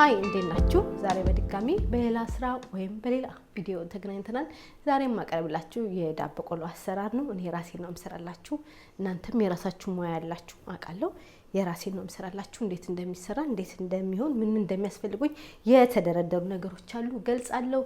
ሃይ እንዴት ናችሁ? ዛሬ በድጋሚ በሌላ ስራ ወይም በሌላ ቪዲዮ ተገናኝተናል። ዛሬ ማቀርብላችሁ የዳቦ ቆሎ አሰራር ነው። እኔ ራሴ ነው የምሰራላችሁ። እናንተም የራሳችሁ ሙያ ያላችሁ አውቃለሁ። የራሴ ነው የምሰራላችሁ። እንዴት እንደሚሰራ እንዴት እንደሚሆን ምን እንደሚያስፈልጉኝ የተደረደሩ ነገሮች አሉ ገልጻለሁ።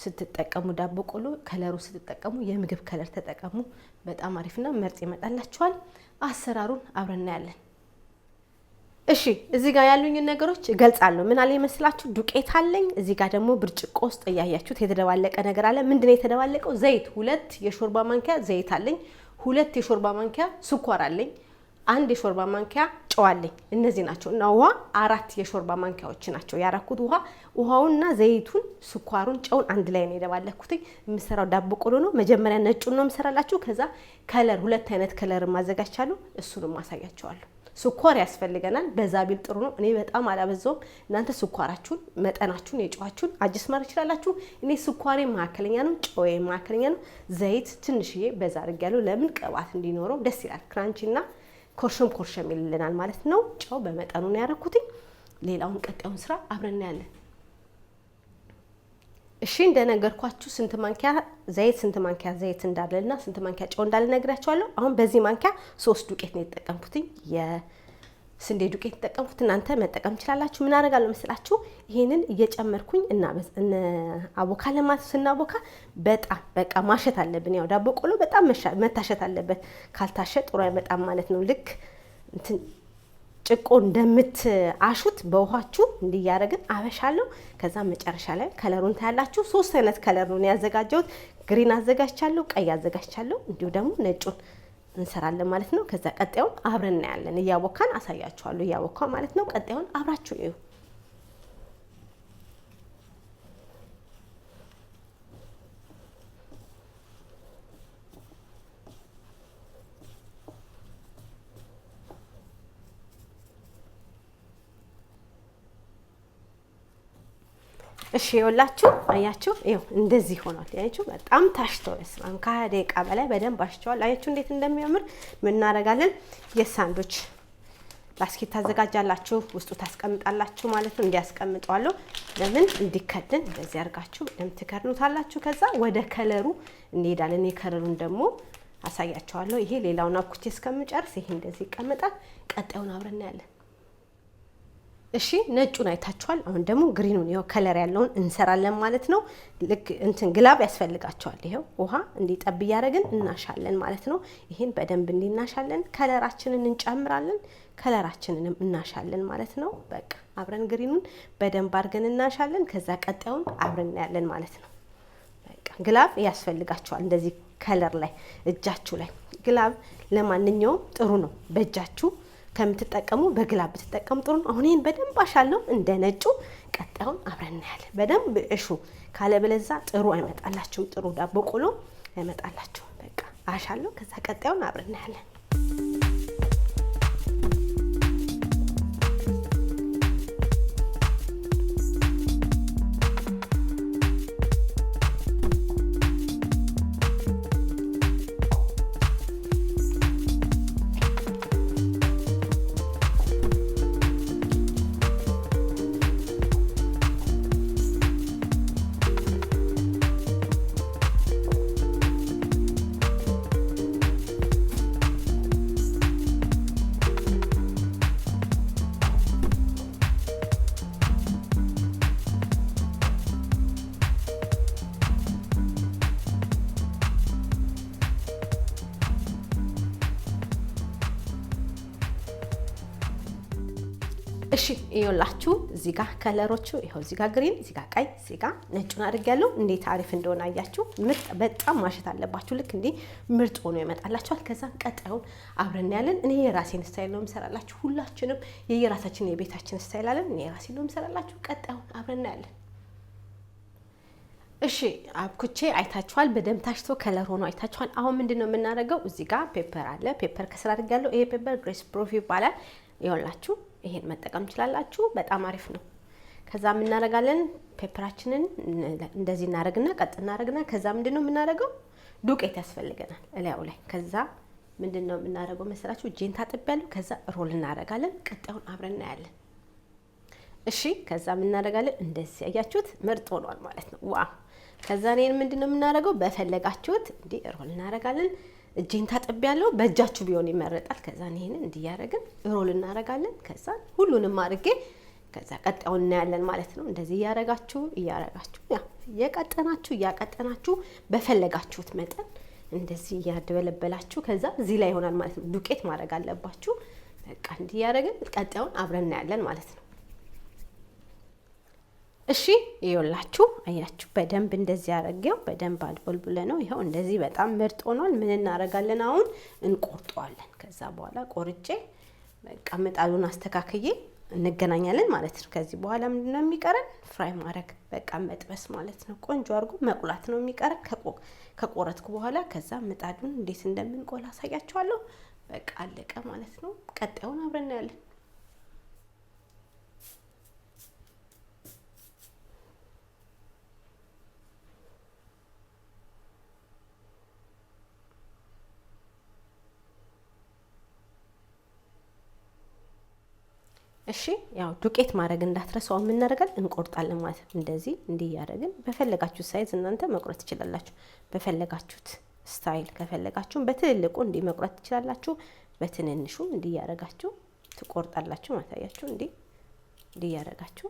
ስትጠቀሙ ዳቦ ቆሎ ከለሩ ስትጠቀሙ የምግብ ከለር ተጠቀሙ። በጣም አሪፍና ምርጥ ይመጣላችኋል። አሰራሩን አብረን እናያለን። እሺ እዚህ ጋር ያሉኝ ነገሮች ገልጻለሁ። ምን አለ ይመስላችሁ? ዱቄት አለኝ። እዚህ ጋር ደግሞ ብርጭቆ ውስጥ ያያችሁት የተደባለቀ ነገር አለ። ምንድነው የተደባለቀው? ዘይት 2 የሾርባ ማንኪያ ዘይት አለኝ። 2 የሾርባ ማንኪያ ስኳር አለኝ። 1 የሾርባ ማንኪያ ጨው አለኝ። እነዚህ ናቸው። እና ውሃ 4 የሾርባ ማንኪያዎች ናቸው ያረኩት። ውሃውንና ዘይቱን ስኳሩን ጨውን አንድ ላይ ነው የደባለኩት። የምሰራው ዳቦ ቆሎ ነው። መጀመሪያ ነጩን ነው የምሰራላችሁ። ከዛ ከለር 2 አይነት ከለር ማዘጋጃለሁ። እሱንም ማሳያችኋለሁ። ስኳር ያስፈልገናል። በዛ ቢል ጥሩ ነው። እኔ በጣም አላበዛውም። እናንተ ስኳራችሁን መጠናችሁን የጨዋችሁን አጅስ ማድረግ ይችላልላችሁ። እኔ ስኳሬ ማከለኛ ነው፣ ጨውዬ ማከለኛ ነው። ዘይት ትንሽዬ በዛ አድርጌያለሁ። ለምን ቅባት እንዲኖረው ደስ ይላል። ክራንቺና ኮርሸም ይልልናል ማለት ነው። ጨው በመጠኑ ነው ያደረኩት። ሌላውን ቀጣዩን ስራ አብረን እናያለን። እሺ እንደነገርኳችሁ ስንት ማንኪያ ዘይት እንዳለና ስንት ማንኪያ ጨው እንዳለ ነግራችኋለሁ። አሁን በዚህ ማንኪያ 3 ዱቄት ነው የተጠቀምኩት። የስንዴ ዱቄት ተጠቀምኩት። እናንተ መጠቀም ትችላላችሁ። ምን አደርጋለሁ መስላችሁ? ይሄንን እየጨመርኩኝ እና አቦካለን ማለት ስናቦካ በጣም በቃ ማሸት አለብን። ያው ዳቦ ቆሎ በጣም መታሸት አለበት። ካልታሸ ጥሩ አይመጣም ማለት ነው። ልክ እንትን ጭቆ እንደምትአሹት በውሃችሁ እንዲያረግን አበሻለሁ። ከዛ መጨረሻ ላይ ከለሩን ታያላችሁ። 3 አይነት ከለር ነው ያዘጋጀሁት። ግሪን አዘጋጅቻለሁ፣ ቀይ አዘጋጅቻለሁ፣ እንዲሁ ደግሞ ነጩን እንሰራለን ማለት ነው። ከዛ ቀጣዩን አብረን እናያለን። እያቦካን አሳያችኋለሁ። እያቦካ ማለት ነው። ቀጣዩን አብራችሁ እዩ። እሺ ይኸውላችሁ አያችሁ፣ ይኸው እንደዚህ ሆኗል። አያችሁ በጣም ታሽቷል። እስማን ከደቂቃ በላይ በደንብ አሽቷል። አያችሁ እንዴት እንደሚያምር። ምን እናደርጋለን? የሳንዶች ባስኬት ታዘጋጃላችሁ፣ ውስጡ ታስቀምጣላችሁ ማለት ነው። እንዲያስቀምጧለሁ ለምን እንዲከድን እንደዚህ አድርጋችሁ በደንብ ትከድኑታላችሁ። ከዛ ወደ ከለሩ እንሄዳለን። የከለሩን ደግሞ አሳያችኋለሁ። ይሄ ሌላውን አብኩቼ እስከምጨርስ ይሄ እንደዚህ ይቀመጣል። ቀጣዩን አብረን እናያለን። እሺ ነጩን አይታችኋል። አሁን ደግሞ ግሪኑን ይሄው ከለር ያለውን እንሰራለን ማለት ነው። ልክ እንትን ግላብ ያስፈልጋቸዋል። ይሄው ውሃ እንዲጠብ ያደርግን እናሻለን ማለት ነው። ይሄን በደንብ እንዲናሻለን ከለራችንን እንጨምራለን። ከለራችንንም እናሻለን ማለት ነው። በቃ አብረን ግሪኑን በደንብ አድርገን እናሻለን። ከዛ ቀጣዩን አብረን እናያለን ማለት ነው። በቃ ግላብ ያስፈልጋቸዋል። እንደዚህ ከለር ላይ እጃችሁ ላይ ግላብ ለማንኛውም ጥሩ ነው። በእጃችሁ ከምትጠቀሙ በግላብ ብትጠቀሙ ጥሩ ነው። አሁን ይሄን በደንብ አሻለው እንደ ነጩ። ቀጣዩን አብረን እናያለን። በደንብ እሹ፣ ካለበለዛ ጥሩ አይመጣላችሁም። ጥሩ ዳቦ ቆሎ አይመጣላችሁም። በቃ አሻለው። ከዛ ቀጣዩን አብረን እናያለን። እሺ ይኸውላችሁ እዚህ ጋር ከለሮቹ ይኸው እዚህ ጋር ግሪን፣ እዚህ ጋር ቀይ፣ እዚህ ጋር ነጩን አድርጌያለሁ። እንዴት አሪፍ እንደሆነ አያችሁ። ምርጥ በጣም ማሸት አለባችሁ። ልክ እንዲህ ምርጥ ሆኖ ይመጣላችኋል። ከዛ ቀጣዩን አብረን ያለን። እኔ የራሴን ስታይል ነው የምሰራላችሁ። ሁላችንም የየራሳችን የቤታችን ስታይል አለን። እኔ የራሴን ነው የምሰራላችሁ። ቀጣዩን አብረን ያለን። እሺ አብኩቼ አይታችኋል። በደንብ ታሽቶ ከለር ሆኖ አይታችኋል። አሁን ምንድነው የምናደርገው? እዚህ ጋር ፔፐር አለ። ፔፐር ከስራ አድርጌያለሁ። ይሄ ፔፐር ግሬስ ፕሮፊ ይባላል። ይኸውላችሁ ይሄን መጠቀም ትችላላችሁ። በጣም አሪፍ ነው። ከዛ ምን እናደርጋለን? ፔፐራችንን እንደዚህ እናደርግና ቀጥ እናደርግና ከዛ ምንድነው የምናደርገው? ዱቄት ያስፈልገናል እላዩ ላይ። ከዛ ምንድነው የምናደርገው መሰላችሁ? እጄን ታጥቤያለሁ። ከዛ ሮል እናደርጋለን። ቀጣዩን አብረን እናያለን። እሺ ከዛ ምን እናደርጋለን? እንደዚህ አያችሁት ምርጥ ሆኗል ማለት ነው። ዋው! ከዛ እኔን ምንድነው የምናደርገው? በፈለጋችሁት እንዲህ ሮል እናደርጋለን። እጄን ታጥቤያለሁ፣ በእጃችሁ ቢሆን ይመረጣል። ከዛ ይሄንን እንዲህ ያደረግን ሮል እናደርጋለን። ከዛ ሁሉንም አድርጌ ከዛ ቀጣዩን እናያለን ማለት ነው። እንደዚህ እያረጋችሁ ያው እያቀጠናችሁ በፈለጋችሁት መጠን እንደዚህ እያደበለበላችሁ ከዛ እዚህ ላይ ይሆናል ማለት ነው። ዱቄት ማድረግ አለባችሁ። በቃ እንዲህ ያደረግን ቀጣዩን አብረን እናያለን ማለት ነው። እሺ ይኸውላችሁ አያችሁ በደንብ እንደዚህ አረጋው በደንብ አድቦልቡለ ነው። ይሄው እንደዚህ በጣም ምርጥ ሆኗል። ምን እናረጋለን አሁን? እንቆርጠዋለን። ከዛ በኋላ ቆርጬ በቃ ምጣዱን አስተካክዬ እንገናኛለን ማለት ነው። ከዚህ በኋላ ምንድነው የሚቀረን? ፍራይ ማድረግ በቃ መጥበስ ማለት ነው። ቆንጆ አድርጎ መቁላት ነው የሚቀረን። ከቆረጥኩ በኋላ ከዛ ምጣዱን እንዴት እንደምንቆላ አሳያችኋለሁ። በቃ አለቀ ማለት ነው። ቀጣዩን አብረን እናያለን። እሺ ያው ዱቄት ማድረግ እንዳትረሳው ምን እናደርጋለን? እንቆርጣለን ማለት ነው። እንደዚህ እንዲህ ያደረግን በፈለጋችሁ ሳይዝ እናንተ መቁረጥ ትችላላችሁ። በፈለጋችሁት ስታይል ከፈለጋችሁ በትልልቁ እንዲህ መቁረጥ ትችላላችሁ። በትንንሹ እንዲህ ያደረጋችሁ ትቆርጣላችሁ ማለት አያችሁ። እንዲህ ያደረጋችሁ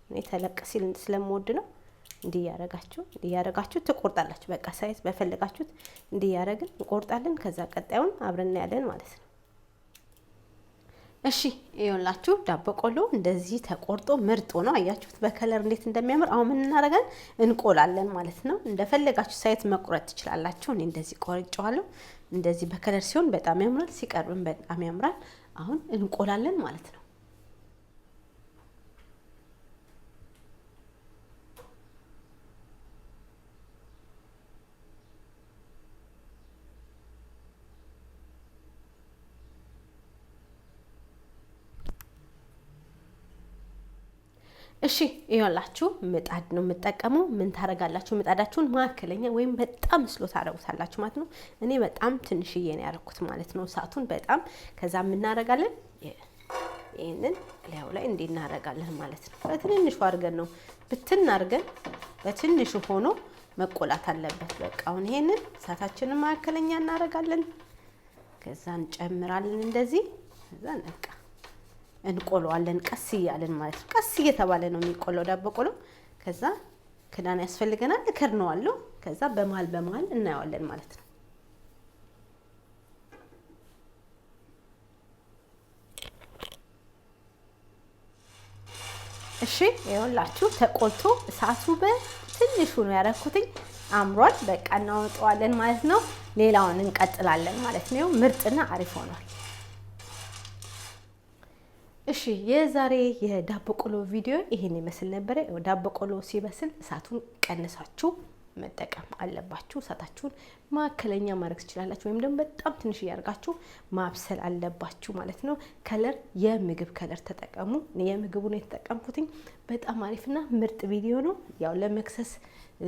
እኔ ተለቅ ሲል ስለምወድ ነው። እንዲህ ያደረጋችሁ ትቆርጣላችሁ። በቃ ሳይዝ በፈለጋችሁት እንዲህ ያደረግን እንቆርጣለን። ከዛ ቀጣዩን አብረን እናያለን ማለት ነው። እሺ ይኸውላችሁ ዳቦ ቆሎ እንደዚህ ተቆርጦ ምርጥ ነው። አያችሁት በከለር እንዴት እንደሚያምር። አሁን ምን እናደርጋለን? እንቆላለን ማለት ነው። እንደፈለጋችሁ ሳይዝ መቁረጥ ትችላላችሁ። እኔ እንደዚህ ቆርጬዋለሁ። እንደዚህ በከለር ሲሆን በጣም ያምራል፣ ሲቀርብም በጣም ያምራል። አሁን እንቆላለን ማለት ነው። እሺ ይኸውላችሁ ምጣድ ነው የምጠቀመው። ምን ታረጋላችሁ? ምጣዳችሁን ማከለኛ ወይም በጣም ስሎ ታረጉታላችሁ ማለት ነው። እኔ በጣም ትንሽዬ ነው ያረኩት ማለት ነው እሳቱን በጣም። ከዛ ምን እናረጋለን? ይሄንን ላይ እንዲህ እናረጋለን ማለት ነው። በትንንሹ አድርገን ነው ብትን አድርገን በትንሹ ሆኖ መቆላት አለበት። በቃ አሁን ይሄንን እሳታችንን ማከለኛ እናረጋለን። ከዛ እንጨምራለን እንደዚህ። ከዛ በቃ እንቆለዋለን ቀስ እያለን ማለት ነው። ቀስ እየተባለ ነው የሚቆለው ዳቦ ቆሎ። ከዛ ክዳን ያስፈልገናል። እከድነዋለሁ። ከዛ በመሃል እናየዋለን ማለት ነው። እሺ ይኸውላችሁ ተቆልቶ እሳቱ በትንሹ ነው ያረኩትኝ። አምሯል። በቃ እናወጣዋለን ማለት ነው። ሌላውን እንቀጥላለን ማለት ነው። ምርጥና አሪፍ ሆኗል። እሺ የዛሬ የዳቦ ቆሎ ቪዲዮ ይሄን ይመስል ነበር። ዳቦ ቆሎ ሲበስል እሳቱን ቀንሳችሁ መጠቀም አለባችሁ። እሳታችሁን ማከለኛ ማድረግ ትችላላችሁ፣ ወይም ደግሞ በጣም ትንሽ ያርጋችሁ ማብሰል አለባችሁ ማለት ነው። ከለር የምግብ ከለር ተጠቀሙ። የምግቡን የተጠቀምኩትኝ በጣም አሪፍና ምርጥ ቪዲዮ ነው። ያው ለመክሰስ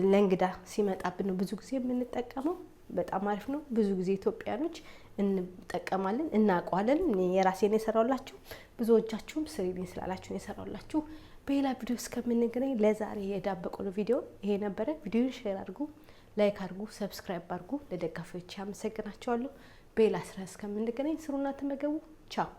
ለእንግዳ ሲመጣብን ብዙ ጊዜ የምንጠቀመው በጣም አሪፍ ነው። ብዙ ጊዜ ኢትዮጵያኖች እንጠቀማለን፣ እናውቀዋለን። የራሴን የሰራውላችሁ ብዙዎቻችሁም ስሪልኝ ስላላችሁ የሰራውላችሁ። በሌላ ቪዲዮ እስከምንገናኝ ለዛሬ የዳቦ ቆሎ ቪዲዮ ይሄ ነበረ። ቪዲዮን ሼር አድርጉ፣ ላይክ አድርጉ፣ ሰብስክራይብ አድርጉ። ለደጋፊዎች አመሰግናቸዋለሁ። በሌላ ስራ እስከምንገናኝ ስሩና ተመገቡ። ቻው።